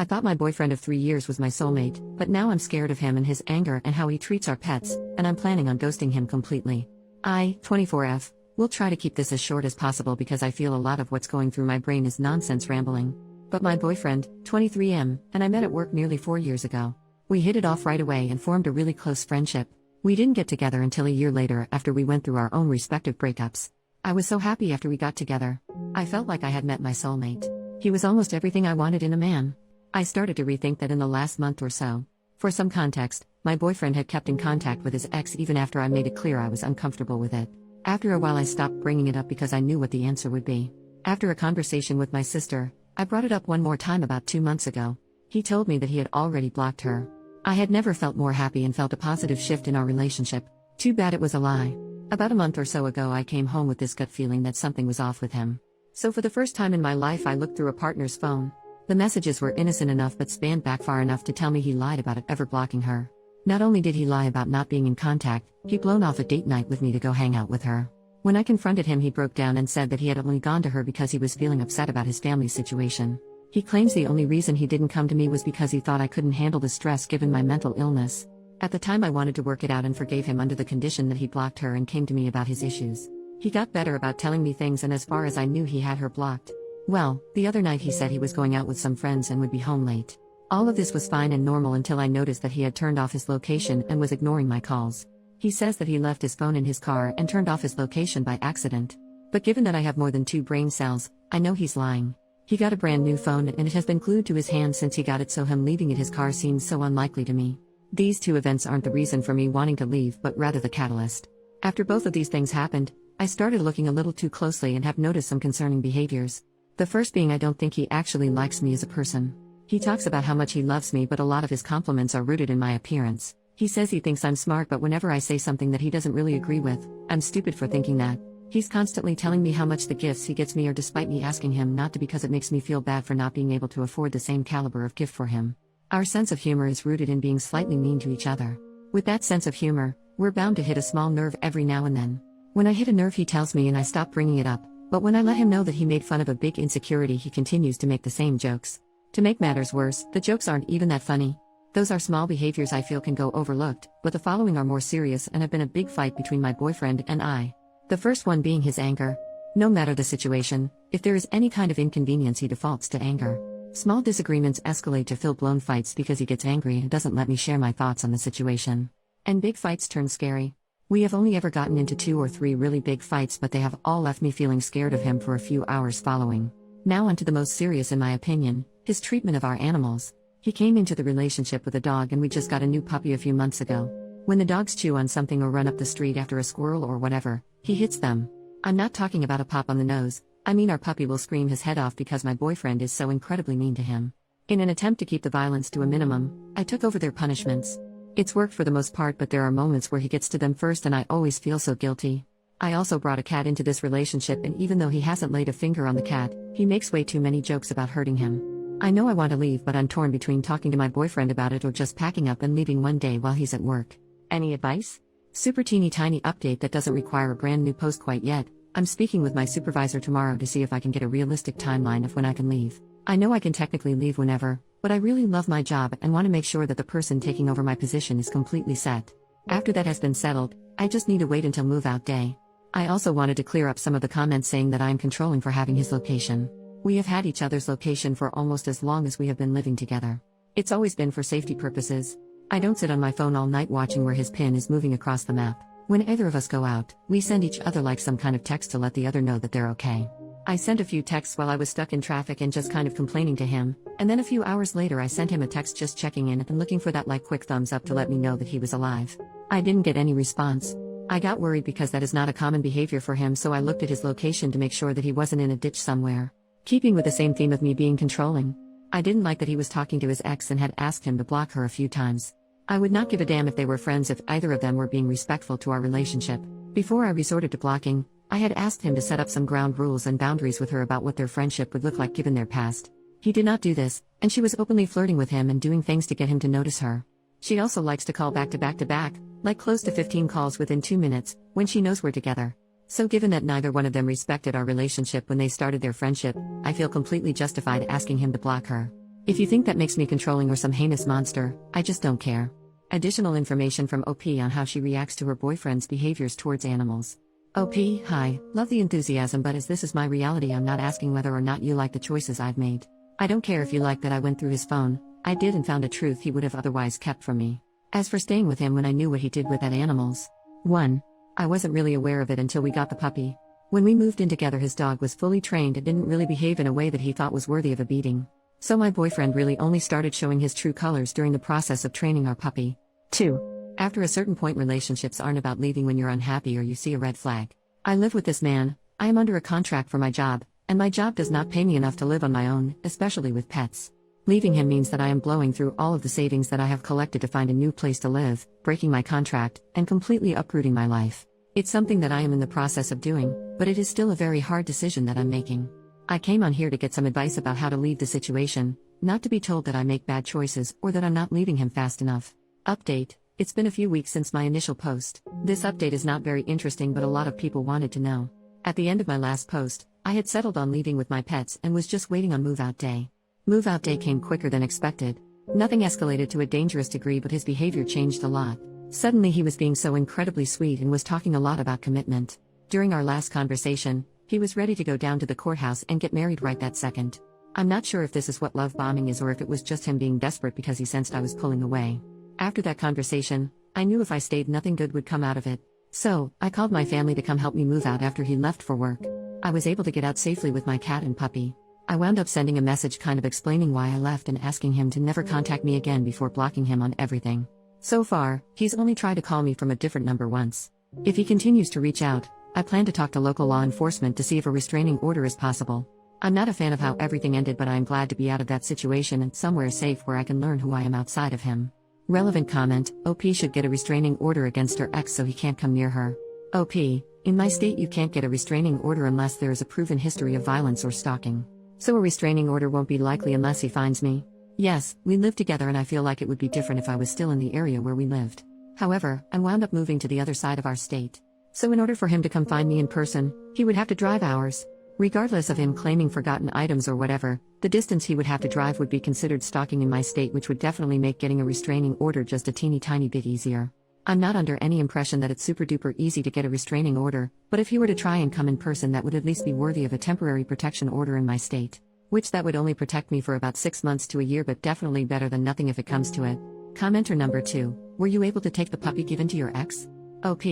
I thought my boyfriend of 3 years was my soulmate, but now I'm scared of him and his anger and how he treats our pets, and I'm planning on ghosting him completely. I, 24F, will try to keep this as short as possible because I feel a lot of what's going through my brain is nonsense rambling. But my boyfriend, 23M, and I met at work nearly 4 years ago. We hit it off right away and formed a really close friendship. We didn't get together until a year later after we went through our own respective breakups. I was so happy after we got together. I felt like I had met my soulmate. He was almost everything I wanted in a man. I started to rethink that in the last month or so. For some context, my boyfriend had kept in contact with his ex even after I made it clear I was uncomfortable with it. After a while I stopped bringing it up because I knew what the answer would be. After a conversation with my sister, I brought it up one more time about 2 months ago. He told me that he had already blocked her. I had never felt more happy and felt a positive shift in our relationship. Too bad it was a lie. About a month or so ago I came home with this gut feeling that something was off with him. So for the first time in my life I looked through a partner's phone. The messages were innocent enough but spanned back far enough to tell me he lied about it ever blocking her. Not only did he lie about not being in contact, he'd blown off a date night with me to go hang out with her. When I confronted him he broke down and said that he had only gone to her because he was feeling upset about his family's situation. He claims the only reason he didn't come to me was because he thought I couldn't handle the stress given my mental illness. At the time I wanted to work it out and forgave him under the condition that he blocked her and came to me about his issues. He got better about telling me things, and as far as I knew he had her blocked. Well, the other night he said he was going out with some friends and would be home late. All of this was fine and normal until I noticed that he had turned off his location and was ignoring my calls. He says that he left his phone in his car and turned off his location by accident. But given that I have more than 2 brain cells, I know he's lying. He got a brand new phone and it has been glued to his hand since he got it, so him leaving it his car seems so unlikely to me. These 2 events aren't the reason for me wanting to leave but rather the catalyst. After both of these things happened, I started looking a little too closely and have noticed some concerning behaviors. The first being I don't think he actually likes me as a person. He talks about how much he loves me, but a lot of his compliments are rooted in my appearance. He says he thinks I'm smart, but whenever I say something that he doesn't really agree with, I'm stupid for thinking that. He's constantly telling me how much the gifts he gets me are despite me asking him not to, because it makes me feel bad for not being able to afford the same caliber of gift for him. Our sense of humor is rooted in being slightly mean to each other. With that sense of humor, we're bound to hit a small nerve every now and then. When I hit a nerve he tells me and I stop bringing it up, but when I let him know that he made fun of a big insecurity he continues to make the same jokes. To make matters worse, the jokes aren't even that funny. Those are small behaviors I feel can go overlooked, but the following are more serious and have been a big fight between my boyfriend and I. The first one being his anger. No matter the situation, if there is any kind of inconvenience he defaults to anger. Small disagreements escalate to full-blown fights because he gets angry and doesn't let me share my thoughts on the situation. And big fights turn scary. We have only ever gotten into 2 or 3 really big fights, but they have all left me feeling scared of him for a few hours following. Now onto the most serious in my opinion, his treatment of our animals. He came into the relationship with a dog and we just got a new puppy a few months ago. When the dogs chew on something or run up the street after a squirrel or whatever, he hits them. I'm not talking about a pop on the nose, I mean our puppy will scream his head off because my boyfriend is so incredibly mean to him. In an attempt to keep the violence to a minimum, I took over their punishments. It's worked for the most part, but there are moments where he gets to them first and I always feel so guilty. I also brought a cat into this relationship, and even though he hasn't laid a finger on the cat, he makes way too many jokes about hurting him. I know I want to leave, but I'm torn between talking to my boyfriend about it or just packing up and leaving one day while he's at work. Any advice? Super teeny tiny update that doesn't require a brand new post quite yet. I'm speaking with my supervisor tomorrow to see if I can get a realistic timeline of when I can leave. I know I can technically leave whenever, but I really love my job and want to make sure that the person taking over my position is completely set. After that has been settled, I just need to wait until move-out day. I also wanted to clear up some of the comments saying that I am controlling for having his location. We have had each other's location for almost as long as we have been living together. It's always been for safety purposes. I don't sit on my phone all night watching where his pin is moving across the map. When either of us go out, we send each other like some kind of text to let the other know that they're okay. I sent a few texts while I was stuck in traffic and just kind of complaining to him, and then a few hours later I sent him a text just checking in and looking for that like quick thumbs up to let me know that he was alive. I didn't get any response. I got worried because that is not a common behavior for him, so I looked at his location to make sure that he wasn't in a ditch somewhere. Keeping with the same theme of me being controlling. I didn't like that he was talking to his ex and had asked him to block her a few times. I would not give a damn if they were friends if either of them were being respectful to our relationship. Before I resorted to blocking, I had asked him to set up some ground rules and boundaries with her about what their friendship would look like given their past. He did not do this, and she was openly flirting with him and doing things to get him to notice her. She also likes to call back to back to back, like close to 15 calls within 2 minutes, when she knows we're together. So given that neither one of them respected our relationship when they started their friendship, I feel completely justified asking him to block her. If you think that makes me controlling or some heinous monster, I just don't care. Additional information from OP on how she reacts to her boyfriend's behaviors towards animals. OP, hi, love the enthusiasm, but as this is my reality, I'm not asking whether or not you like the choices I've made. I don't care if you like that I went through his phone. I did and found a truth he would have otherwise kept from me. As for staying with him when I knew what he did with that animals. 1. I wasn't really aware of it until we got the puppy. When we moved in together, his dog was fully trained and didn't really behave in a way that he thought was worthy of a beating. So my boyfriend really only started showing his true colors during the process of training our puppy. 2. After a certain point, relationships aren't about leaving when you're unhappy or you see a red flag. I live with this man, I am under a contract for my job, and my job does not pay me enough to live on my own, especially with pets. Leaving him means that I am blowing through all of the savings that I have collected to find a new place to live, breaking my contract, and completely uprooting my life. It's something that I am in the process of doing, but it is still a very hard decision that I'm making. I came on here to get some advice about how to leave the situation, not to be told that I make bad choices or that I'm not leaving him fast enough. Update: it's been a few weeks since my initial post. This update is not very interesting, but a lot of people wanted to know. At the end of my last post, I had settled on leaving with my pets and was just waiting on move-out day. Move-out day came quicker than expected. Nothing escalated to a dangerous degree, but his behavior changed a lot. Suddenly he was being so incredibly sweet and was talking a lot about commitment. During our last conversation, he was ready to go down to the courthouse and get married right that second. I'm not sure if this is what love bombing is or if it was just him being desperate because he sensed I was pulling away. After that conversation, I knew if I stayed, nothing good would come out of it. So, I called my family to come help me move out after he left for work. I was able to get out safely with my cat and puppy. I wound up sending a message kind of explaining why I left and asking him to never contact me again before blocking him on everything. So far, he's only tried to call me from a different number once. If he continues to reach out, I plan to talk to local law enforcement to see if a restraining order is possible. I'm not a fan of how everything ended, but I am glad to be out of that situation and somewhere safe where I can learn who I am outside of him. Relevant comment: OP should get a restraining order against her ex so he can't come near her. OP, in my state you can't get a restraining order unless there is a proven history of violence or stalking. So a restraining order won't be likely unless he finds me. Yes, we live together and I feel like it would be different if I was still in the area where we lived. However, I wound up moving to the other side of our state. So in order for him to come find me in person, he would have to drive hours. Regardless of him claiming forgotten items or whatever, the distance he would have to drive would be considered stalking in my state, which would definitely make getting a restraining order just a teeny tiny bit easier. I'm not under any impression that it's super duper easy to get a restraining order, but if he were to try and come in person, that would at least be worthy of a temporary protection order in my state. Which that would only protect me for about 6 months to a year, but definitely better than nothing if it comes to it. Commenter number 2, were you able to take the puppy given to your ex? OP,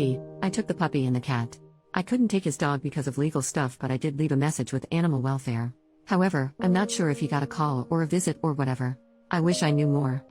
I took the puppy and the cat. I couldn't take his dog because of legal stuff, but I did leave a message with animal welfare. However, I'm not sure if he got a call or a visit or whatever. I wish I knew more.